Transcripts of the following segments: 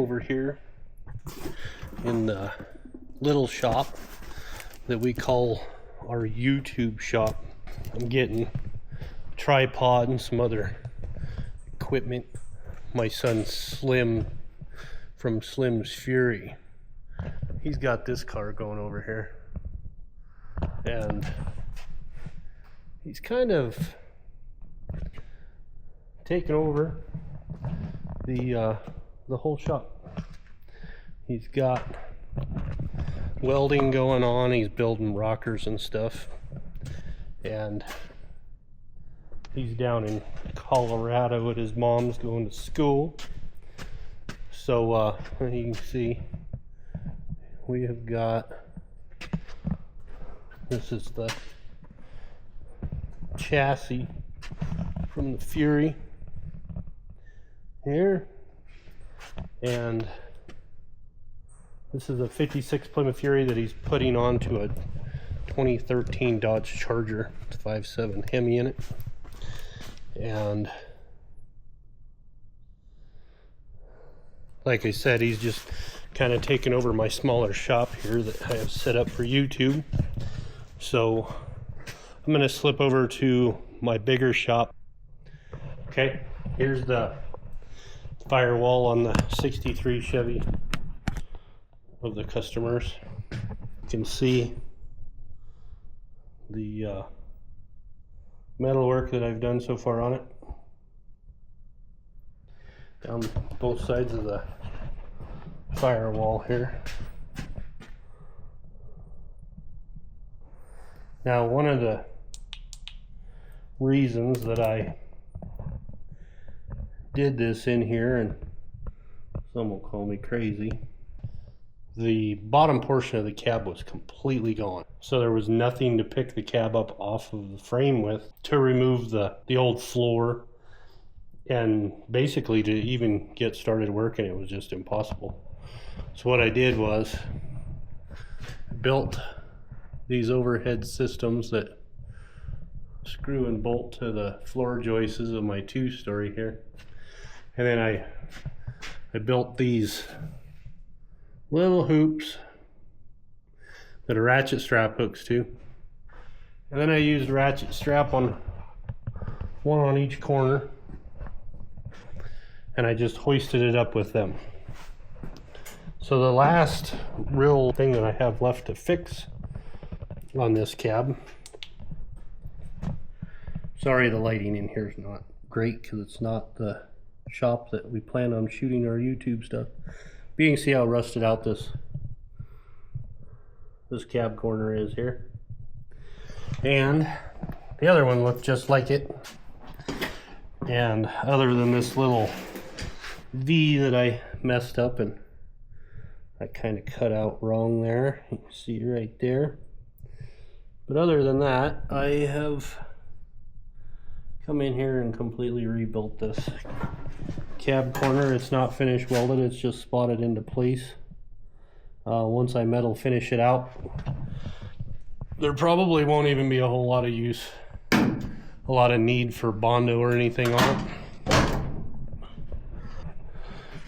Over here in the little shop that we call our YouTube shop, I'm getting a tripod and some other equipment. My son Slim from Slim's Fury, he's got this car going over here, and he's kind of taken over the whole shop. He's got welding going on, he's building rockers and stuff, and he's down in Colorado at his mom's going to school. So you can see we have got, this is the chassis from the Fury here, and this is a 56 Plymouth Fury that he's putting onto a 2013 Dodge Charger 5.7 Hemi in it. And like I said, he's just kind of taken over my smaller shop here that I have set up for YouTube. So I'm going to slip over to my bigger shop. Okay, here's the firewall on the 63 Chevy of the customers. You can see the metal work that I've done so far on it down both sides of the firewall here. Now, one of the reasons that I did this in here, and some will call me crazy, the bottom portion of the cab was completely gone. So there was nothing to pick the cab up off of the frame with to remove the old floor, and basically to even get started working it was just impossible. So what I did was built these overhead systems that screw and bolt to the floor joists of my 2-story here. And then I built these little hoops that are ratchet strap hooks to. And then I used ratchet strap on one on each corner, and I just hoisted it up with them. So the last real thing that I have left to fix on this cab, sorry the lighting in here is not great because it's not the shop that we plan on shooting our YouTube stuff. But you can see how rusted out this cab corner is here, and the other one looked just like it. And other than this little V that I messed up and I kind of cut out wrong there, you can see right there. But other than that, I have come in here and completely rebuilt this cab corner. It's not finished welded, it's just spotted into place. Once I metal finish it out, there probably won't even be a whole lot of use, a lot of need for Bondo or anything on it.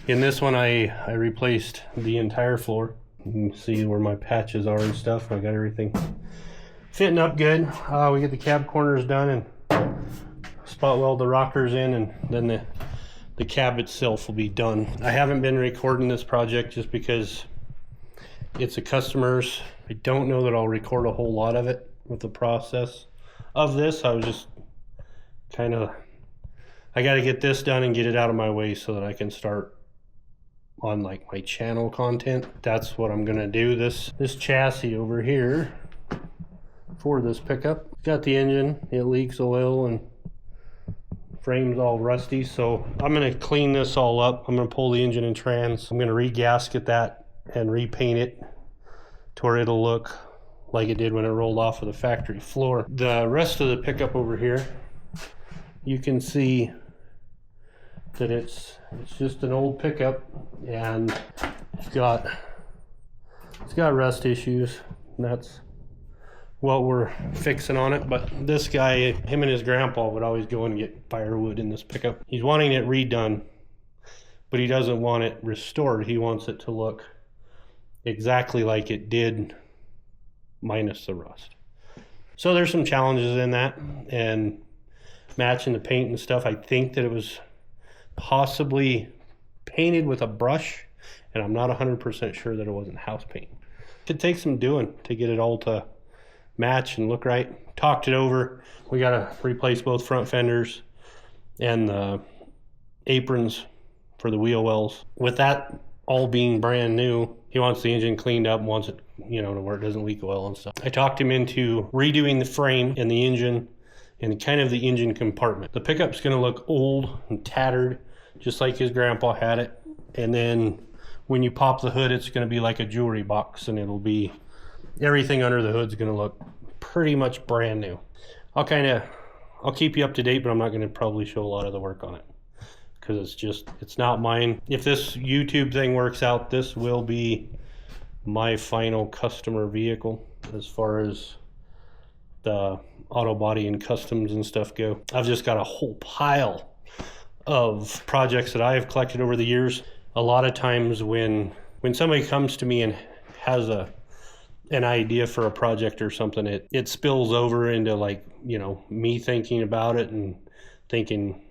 In this one I replaced the entire floor. You can see where my patches are and stuff. I got everything fitting up good. We get the cab corners done and spot weld the rockers in, and then the cab itself will be done. I haven't been recording this project just because it's a customer's. I don't know that I'll record a whole lot of it with the process of this. I was just kind of, I got to get this done and get it out of my way so that I can start on like my channel content. That's what I'm gonna do. This chassis over here for this pickup, got the engine, it leaks oil and frame's all rusty, so I'm gonna clean this all up. I'm gonna pull the engine and trans, I'm gonna re-gasket that and repaint it to where it'll look like it did when it rolled off of the factory floor. The rest of the pickup over here, you can see that it's just an old pickup, and it's got rust issues, and that's what we're fixing on it. But this guy, him and his grandpa would always go and get firewood in this pickup. He's wanting it redone, but he doesn't want it restored. He wants it to look exactly like it did minus the rust. So there's some challenges in that, and matching the paint and stuff. I think that it was possibly painted with a brush, and I'm not 100% sure that it wasn't house paint. It takes some doing to get it all to match and look right. Talked it over. We got to replace both front fenders and the aprons for the wheel wells. With that all being brand new, he wants the engine cleaned up, wants it, to where it doesn't leak oil and stuff. I talked him into redoing the frame and the engine and kind of the engine compartment. The pickup's going to look old and tattered, just like his grandpa had it. And then when you pop the hood, it's going to be like a jewelry box, and it'll be, everything under the hood's going to look pretty much brand new. I'll keep you up to date, but I'm not going to probably show a lot of the work on it, because it's not mine. If this YouTube thing works out, this will be my final customer vehicle as far as the auto body and customs and stuff go. I've just got a whole pile of projects that I have collected over the years. A lot of times when somebody comes to me and has an idea for a project or something, it spills over into me thinking about it and thinking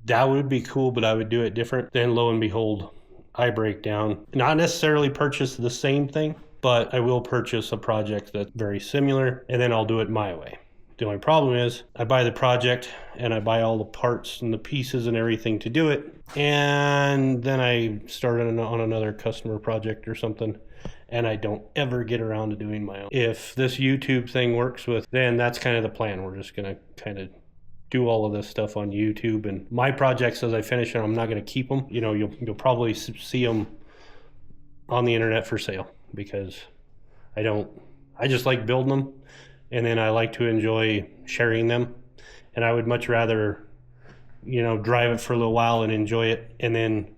that would be cool, but I would do it different. Then lo and behold, I break down. Not necessarily purchase the same thing, but I will purchase a project that's very similar, and then I'll do it my way. The only problem is I buy the project and I buy all the parts and the pieces and everything to do it, and then I start on another customer project or something, and I don't ever get around to doing my own. If this YouTube thing works then that's kind of the plan. We're just going to kind of do all of this stuff on YouTube, and my projects, as I finish them, I'm not going to keep them. You'll probably see them on the internet for sale, because I just like building them, and then I like to enjoy sharing them, and I would much rather drive it for a little while and enjoy it. And then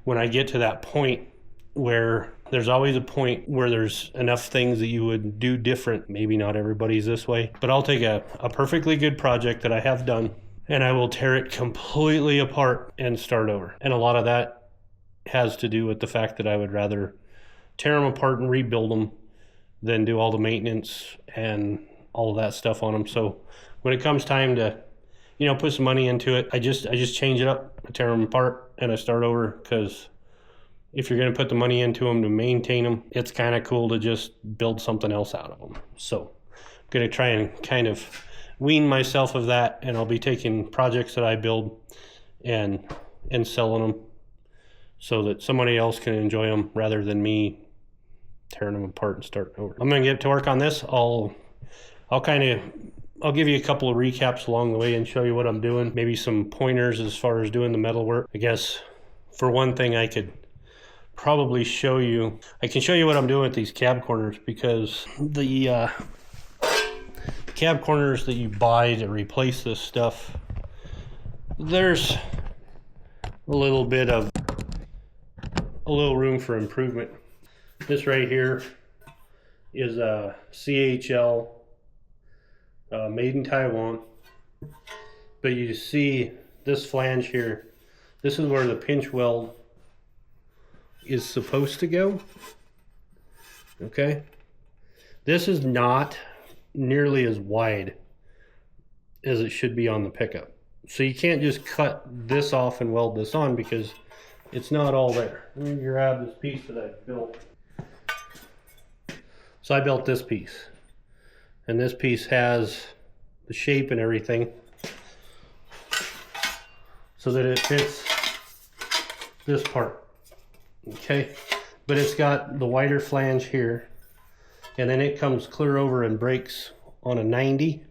when I get to that point, where there's always a point where there's enough things that you would do different. Maybe not everybody's this way, but I'll take a perfectly good project that I have done, and I will tear it completely apart and start over. And a lot of that has to do with the fact that I would rather tear them apart and rebuild them than do all the maintenance and all of that stuff on them. So when it comes time to put some money into it, I just change it up. I tear them apart and I start over, because if you're going to put the money into them to maintain them, it's kind of cool to just build something else out of them. So I'm going to try and kind of wean myself of that, and I'll be taking projects that I build and selling them so that somebody else can enjoy them rather than me tearing them apart and starting over. I'm going to get to work on this. I'll give you a couple of recaps along the way and show you what I'm doing. Maybe some pointers as far as doing the metal work. I guess for one thing, I could probably show you what I'm doing with these cab corners, because the cab corners that you buy to replace this stuff, there's a little room for improvement. This right here is a CHL made in Taiwan, but you see this flange here, this is where the pinch weld is supposed to go. Okay, this is not nearly as wide as it should be on the pickup, so you can't just cut this off and weld this on, because it's not all there. Let me grab this piece that I built. So I built this piece, and this piece has the shape and everything so that it fits this part. Okay, but it's got the wider flange here, and then it comes clear over and breaks on a 90.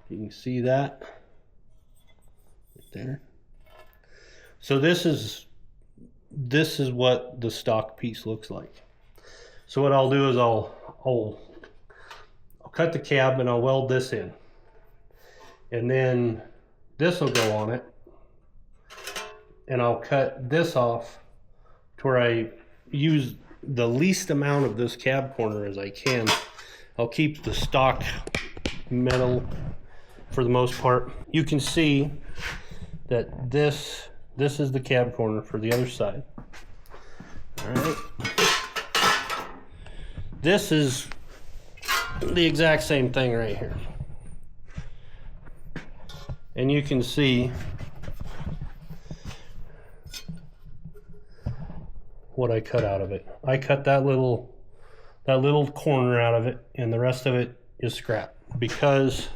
You can see that right there. So this is what the stock piece looks like. So what I'll do is I'll cut the cab and I'll weld this in, and then this will go on it, and I'll cut this off to where I use the least amount of this cab corner as I can. I'll keep the stock metal for the most part. You can see that this This is the cab corner for the other side. All right. This is the exact same thing right here. And you can see what I cut out of it. I cut that little corner out of it, and the rest of it is scrap, because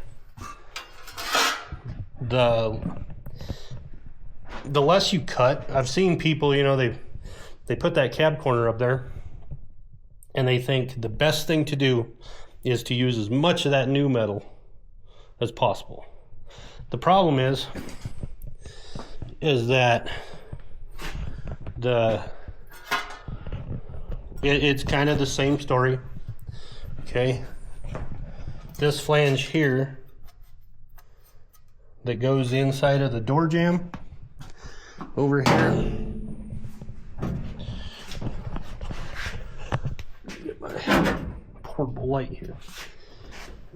the less you cut, I've seen people, you know, they put that cab corner up there and they think the best thing to do is to use as much of that new metal as possible. The problem is that it's kind of the same story. Okay, this flange here that goes inside of the door jamb over here, get my portable light here.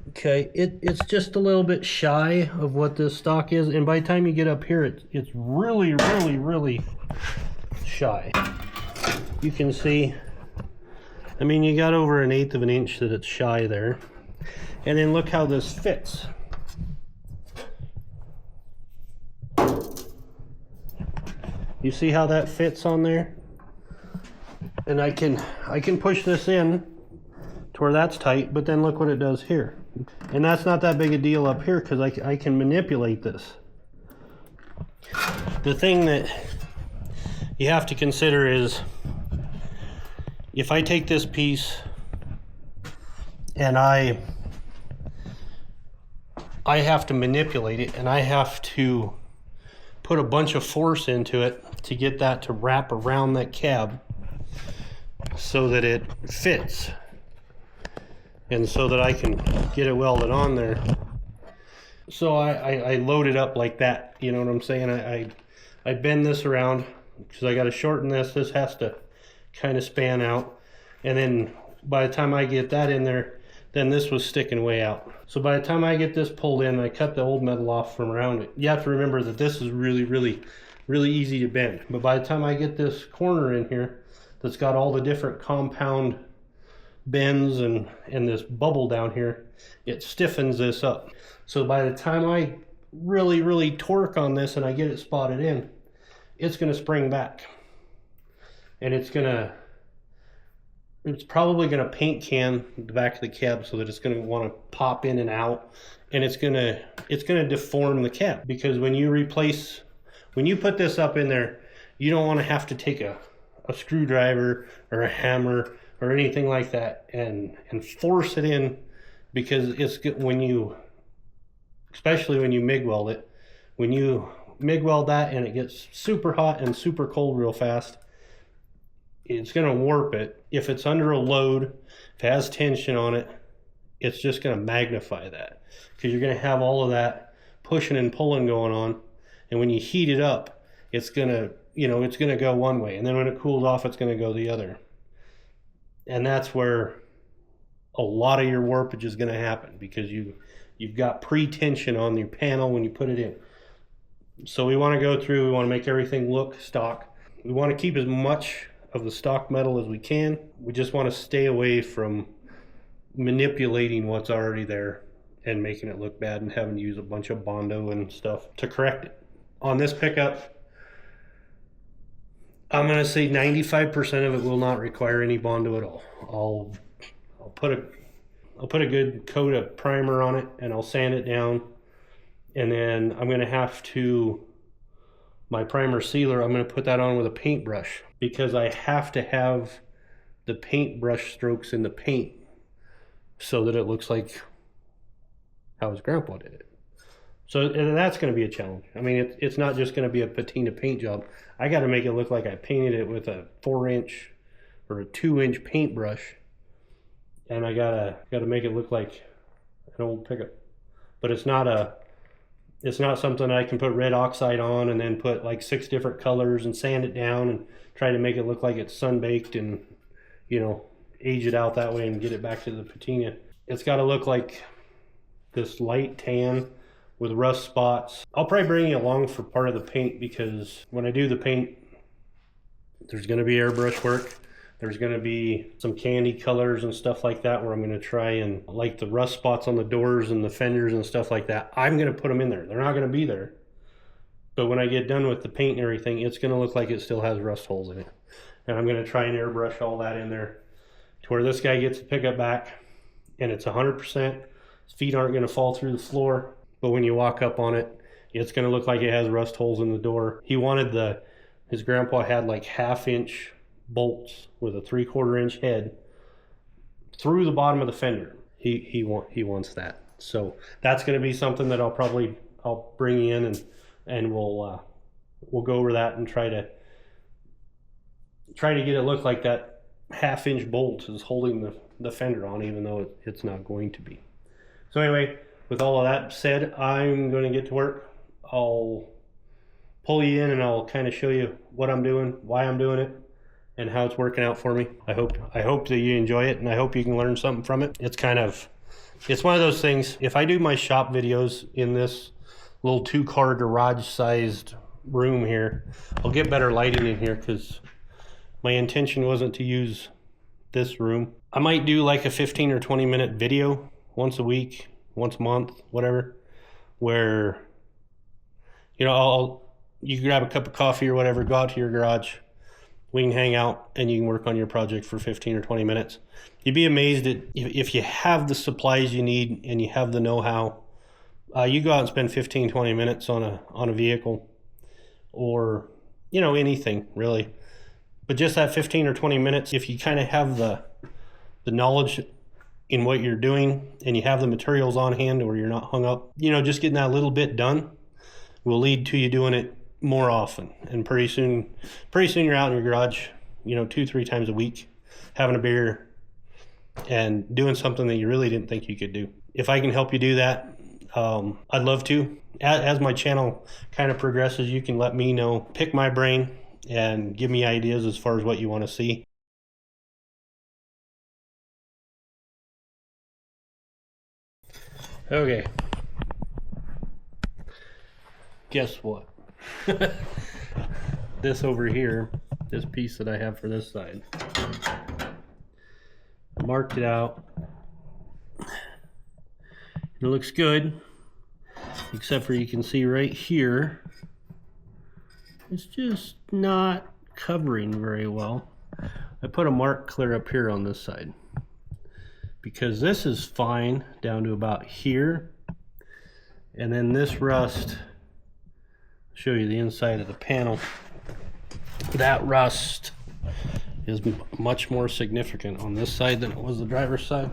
Okay, it's just a little bit shy of what this stock is, and by the time you get up here, it's really, really, really shy. You can see, I mean, you got over 1/8 of an inch that it's shy there. And then look how this fits. You see how that fits on there? And I can push this in to where that's tight, but then look what it does here. And that's not that big a deal up here, because I can manipulate this. The thing that you have to consider is, if I take this piece and I have to manipulate it, and I have to put a bunch of force into it to get that to wrap around that cab so that it fits, and so that I can get it welded on there. So I load it up like that, you know what I'm saying? I bend this around because I got to shorten this. This has to kind of span out, and then by the time I get that in there, then this was sticking way out. So by the time I get this pulled in, I cut the old metal off from around it. You have to remember that this is really, really, really easy to bend. But by the time I get this corner in here that's got all the different compound bends and this bubble down here, it stiffens this up. So by the time I really, really torque on this and I get it spotted in, it's going to spring back. And it's probably going to paint can the back of the cab so that it's going to want to pop in and out, and it's going to deform the cab, because when you put this up in there, you don't want to have to take a screwdriver or a hammer or anything like that and force it in, because especially when you MIG weld it, when you MIG weld that and it gets super hot and super cold real fast, it's going to warp it. If it's under a load, if it has tension on it, it's just going to magnify that, because you're going to have all of that pushing and pulling going on. And when you heat it up, it's going to go one way, and then when it cools off, it's going to go the other. And that's where a lot of your warpage is going to happen, because you've got pre-tension on your panel when you put it in. So we want to make everything look stock. We want to keep as much of the stock metal as we can. We just want to stay away from manipulating what's already there and making it look bad and having to use a bunch of Bondo and stuff to correct it. On this pickup, I'm going to say 95% of it will not require any Bondo at all. I'll put a good coat of primer on it, and I'll sand it down, and then I'm going to have to, my primer sealer, I'm going to put that on with a paintbrush, because I have to have the paintbrush strokes in the paint so that it looks like how his grandpa did it. So that's going to be a challenge. I mean, it's not just going to be a patina paint job. I got to make it look like I painted it with a 4-inch or a 2-inch paintbrush, and I gotta make it look like an old pickup. But it's not something I can put red oxide on and then put like 6 different colors and sand it down and try to make it look like it's sun-baked and, age it out that way and get it back to the patina. It's got to look like this light tan with rust spots. I'll probably bring you along for part of the paint, because when I do the paint, there's going to be airbrush work. There's going to be some candy colors and stuff like that, where I'm going to try and, like the rust spots on the doors and the fenders and stuff like that, I'm going to put them in there. They're not going to be there. But when I get done with the paint and everything, it's going to look like it still has rust holes in it. And I'm going to try and airbrush all that in there to where this guy gets the pickup back and it's 100%. His feet aren't going to fall through the floor, but when you walk up on it, it's going to look like it has rust holes in the door. He wanted his grandpa had like 1/2 inch bolts with a 3/4 inch head through the bottom of the fender. He wants that. So that's going to be something that I'll bring in, and we'll go over that and try to get it look like that 1/2 inch bolt is holding the fender on, even though it's not going to be. So anyway, with all of that said, I'm going to get to work. I'll pull you in and I'll kind of show you what I'm doing, why I'm doing it, and how it's working out for me. I hope that you enjoy it, and I hope you can learn something from it. It's one of those things. If I do my shop videos in this little 2-car garage sized room here, I'll get better lighting in here, because my intention wasn't to use this room. I might do like a 15 or 20 minute video once a week, once a month, whatever, where, you know, you grab a cup of coffee or whatever, go out to your garage, we can hang out, and you can work on your project for 15 or 20 minutes. You'd be amazed at, if you have the supplies you need and you have the know-how, you go out and spend 15, 20 minutes on a vehicle, or, you know, anything really. But just that 15 or 20 minutes, if you kind of have the knowledge in what you're doing, and you have the materials on hand, or you're not hung up, you know, just getting that little bit done will lead to you doing it more often. And pretty soon you're out in your garage, you know, 2-3 times a week, having a beer and doing something that you really didn't think you could do. If I can help you do that, I'd love to. As my channel kind of progresses, you can let me know, pick my brain, and give me ideas as far as what you want to see. Okay. Guess what? This over here, this piece that I have for this side, I marked it out. It looks good, except for you can see right here, it's just not covering very well. I put a mark clear up here on this side, because this is fine down to about here, and then this rust, I'll show you the inside of the panel, that rust is much more significant on this side than it was the driver's side.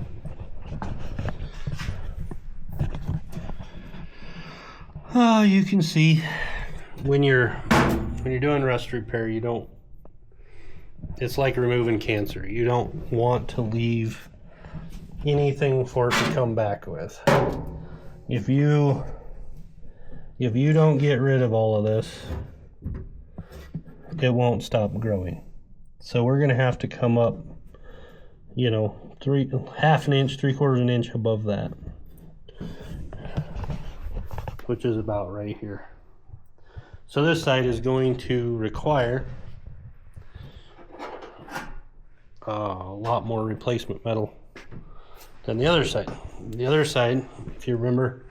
Oh, you can see when you're doing rust repair, it's like removing cancer. You don't want to leave anything for it to come back with. If you don't get rid of all of this, it won't stop growing. So we're gonna have to come up, you know, 1/2 inch, 3/4 inch above that, which is about right here. So this side is going to require a lot more replacement metal than the other side. The other side, if you remember,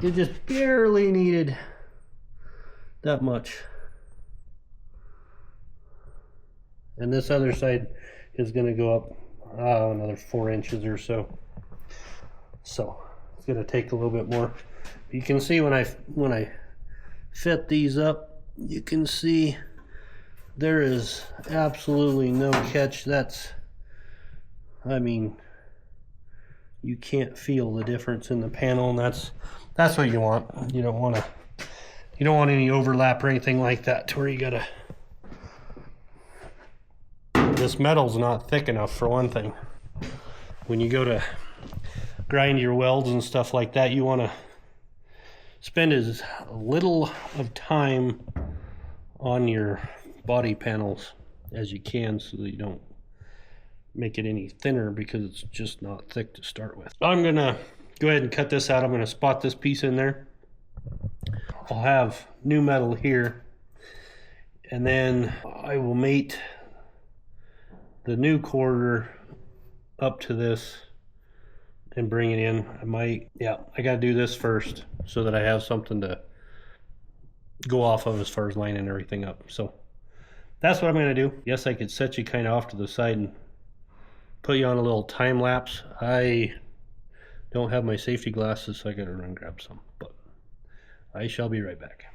it just barely needed that much. And this other side is going to go up another 4 inches or so. So it's going to take a little bit more. You can see when I fit these up, you can see there is absolutely no catch. I mean, you can't feel the difference in the panel, and that's what you want. You don't want any overlap or anything like that to where you gotta. This metal's not thick enough, for one thing. When you go to grind your welds and stuff like that, you want to spend as little of time on your body panels as you can, so that you don't make it any thinner, because it's just not thick to start with. I'm gonna go ahead and cut this out. I'm going to spot this piece in there. I'll have new metal here, and then I will mate the new quarter up to this and bring it in. I got to do this first so that I have something to go off of as far as lining everything up. So that's what I'm going to do. Yes, I could set you kind of off to the side and put you on a little time lapse. I don't have my safety glasses, so I got to run grab some, but I shall be right back.